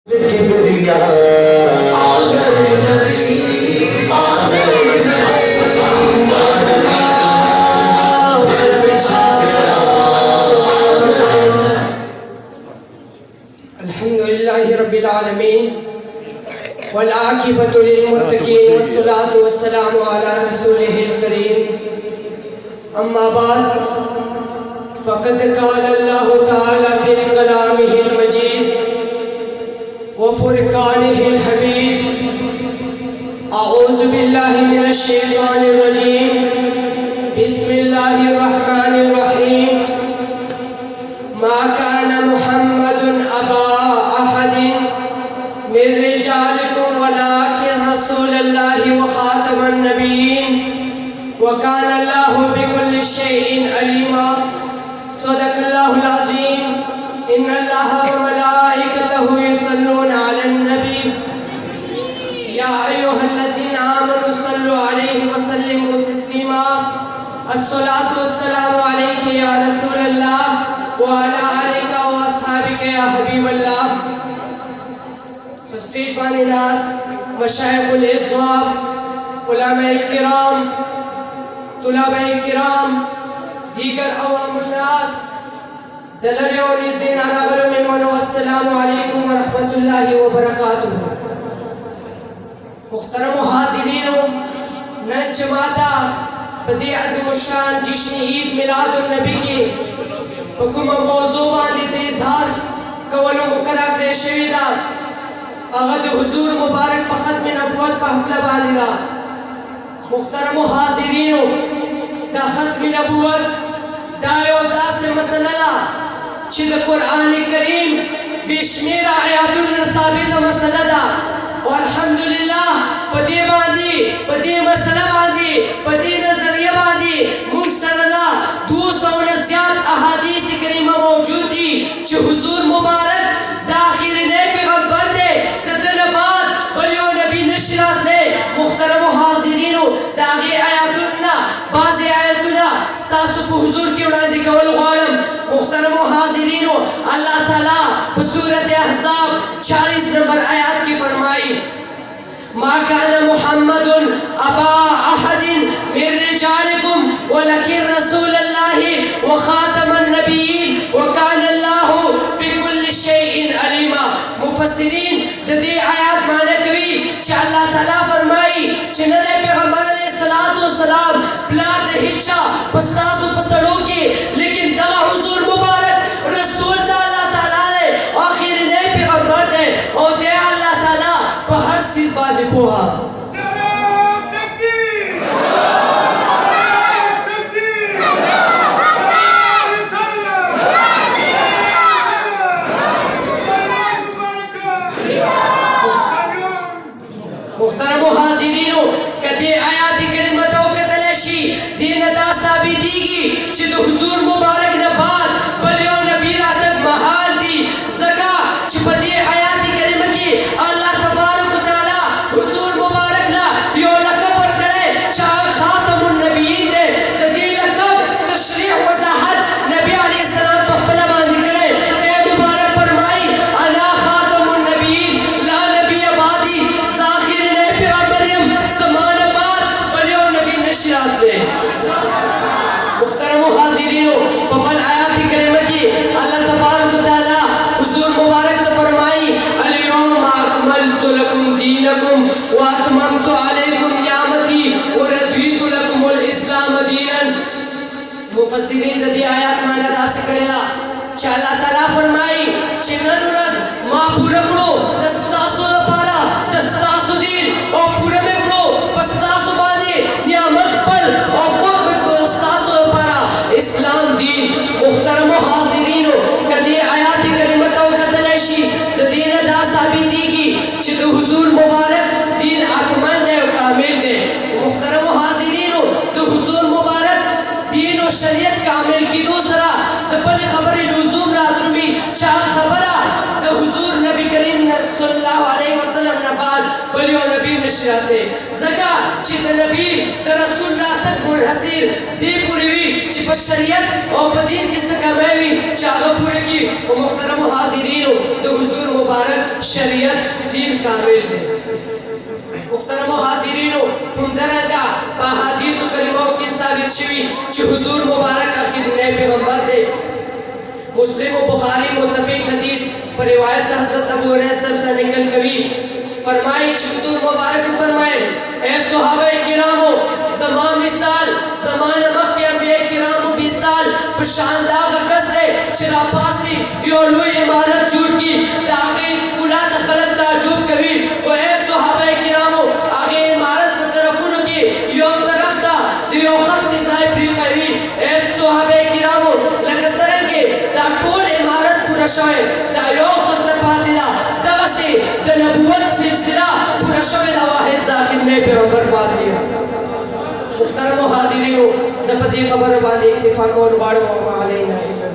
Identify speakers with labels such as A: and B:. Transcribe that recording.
A: किबरिया आ गए नबी आ गए
B: अल्हम्दुलिल्लाहि रब्बिल आलमीन वल आकिबतु लिल मुत्तकीन वस्सलातु वस्सलामु अला रसूलिहिल करीम अम्मा बाद फ़क़द क़ाल अल्लाहु तआला फ़िल कलामिहिल मजीद व फ़ुरक़ानिहिल हमीद अऊज़ु बिल्लाहि मिनश शैतानिर रजीम बिस्मिल्लाहिर रहमानिर रहीम मा कान मुहम्मदुन अबा अहदिन मिन रिजालिकुम वलाकिन रसूलुल्लाहि व खातमन नबिय्यीन व कान अल्लाहु बिकुल्लि शैइन अलीमा सदक़ल्लाहुल अज़ीम इन्नल्लाहा व मलाइकतहु युसल्लूना अलन नबी या अय्युहल्लज़ीना आमनु सल्लु अलैहि व सल्लिमू तस्लीमा अस्सलातु वस्सलामु अलैका या रसूलल्लाह व अला आलिका व अस्हाबिका या हबीबल्लाह। प्रेस्टीज वाले नास, मशाइखुल इज़्ज़ाम, उलमाए किराम, तुलबाए किराम, दीगर अवामुन नास, दलरे और इस दिन अलावल मिन वस्सलामु अलैकुम व रहमतुल्लाहि व बरकातुहू। मुहतरम हाज़िरीनो, न जमाता बदे अज़ीमुश्शान जश्न ईद मिलादुन नबी के हुकुम मौजू बांधी दे इज़हार कवलो मुकर्रर करे शवीदा अगद हुजूर मुबारक ख़त्म नबुवत पर हमला बांधिला। मुहतरम हाज़िरीनो, दा ख़त्म नबुवत दायो दा से मसला चिद कुरान करीम बेशुमार आयातुन साबित मसला दा और अल्हम्दुलिल्लाह पदे बांधी पदे मसला बांधी पदे नजरिया बांधी मुख सरदा 200 ने ज़्यादा अहादीस करीमा मौजूद थी जो हुजूर मुबारक दाखिर ने पैगंबर दे तदन बाद बलियो नबी नशरात ले। मुहतरम हाज़िरीनो, दागे आयातुना बाज़े आयातुना स्तासु हुजूर के उड़ा दिखवल गौलम। मुहतरम हाज़िरीनो, अल्लाह ताला सूरत अहज़ाब 40 नंबर आयत की फरमाई मा कान मुहम्मदुन अबा अहदिन मिन रिजालिकुम वलकिन रसूलुल्लाहि व खातमन नबिय्यीन व कान अल्लाहु बिकुल्लि शैइन अलीमा। मुफस्सिरीन दे आयत माने कवि च अल्लाह ताला फरमाई च नबी पैगंबर अलैहिस्सलातु वस्सलाम प्लाट हिच्चा पस्तासु पसड़ो के लेकिन दा हुजूर मुबारक रसूल दा अल्लाह ताला ने आखिर ने पैगंबर दे और दे अल्लाह ताला पर हर चीज बाद पोहा। मुहतरम हाज़िरीनो, कदे आयात करीमतों के तलाशी दीन दा साबितीगी चिद हुजूर मुबारक ने बाद बलियो नबी रातक महाल दी जगह चिपदे आयात करीम की अल्लाह तबारक तआला हुजूर मुबारक ला यो लक़ब करे चाहे खातमुन नबिय्यीन दे तदी लक़ब तशरीह वज़ाहत नबी अलैहि सलाम पहला बांध करे ते मुबारक फरमाई अना खातमुन नबिय्यीन ला नबी बादी ज़ाखिर ने पैगंबरम ज़मान बाद बलियो नबी नशरात दे। मुहतरम हाज़िरीनो, पपल आयत करीम की अल्लाह तबारक तआला हुजूर मुबारक ने फरमाई अल-यौमा अकमलतु लकुम दीनकुम व अतममतु अलैकुम निअमती व रदीतु लकुमुल इस्लाम दीनन। मुफस्सिरीन दे आयत माना दास करेला च अल्लाह ताला फरमाई च ननुरज मा पुरकड़ो दस्तासो पारा दस्तासो दीन और पूरे में करो बस्तासो बादे नियामत पल और खुद में दस्तासो पारा इस्लाम दीन। मुहतरम हाज़िरीनो, कदे आयत करीमतों का तलाशी दीन दा साबिती की चिद हुजूर मुबारक दीन अकमल दे कामिल दे। मुहतरम हाज़िरीनो, तो हुजूर मुबारक दीन और शरीयत कामिल की दूसरा दपन खबर लुज़ूम रातुमी चाह खबरा तो हुजूर नबी करीम सल्लल्लाहु अलैहि वसल्लम ने बाद बलियो नबी नशराते जगह चिद नबी द रसूल रातक मुनहसिर दी पूरी च बशरियत और बदीन की सकमेवी चाह पूरे की। मुहतरम हाज़िरीनो, तो हुजूर मुबारक शरीयत दीन कामिल दे मुहतरम हाजिरीनो हमदरंगा पा हदीस करीमों की साबित शुई कि हुजूर मुबारक आखिर नए पैगंबर दे मुस्लिम और बुखारी मुत्तफिक हदीस पर रिवायत हज़रत अबू हुरैरा से निकल कभी फरमाई कि हुजूर मुबारक फरमाए ए सहाबा किरामो ज़मान मिसाल ज़मान मक्के अंबिया किरामो मिसाल शानदार कस है चला पासी यो लोई इमारत जुड़ की दागे कुला तखलत ताजुब कभी तो ए सहाबा किरामो आगे इमारत में तरफुन की यो तरफता दियो खत जाय प्री कभी ए सहाबा किरामो लगसरंगे दा टोल इमारत पूरा शवे दा यो खत पातिला दवसे द नबुवत सिलसिला पूरा शवे दा वाहिद जाकिर ने पैगंबर पाती मुहतरम हाजिरीनो ज़बदी खबर बादे इत्तिफाक और बाड़ व अलैना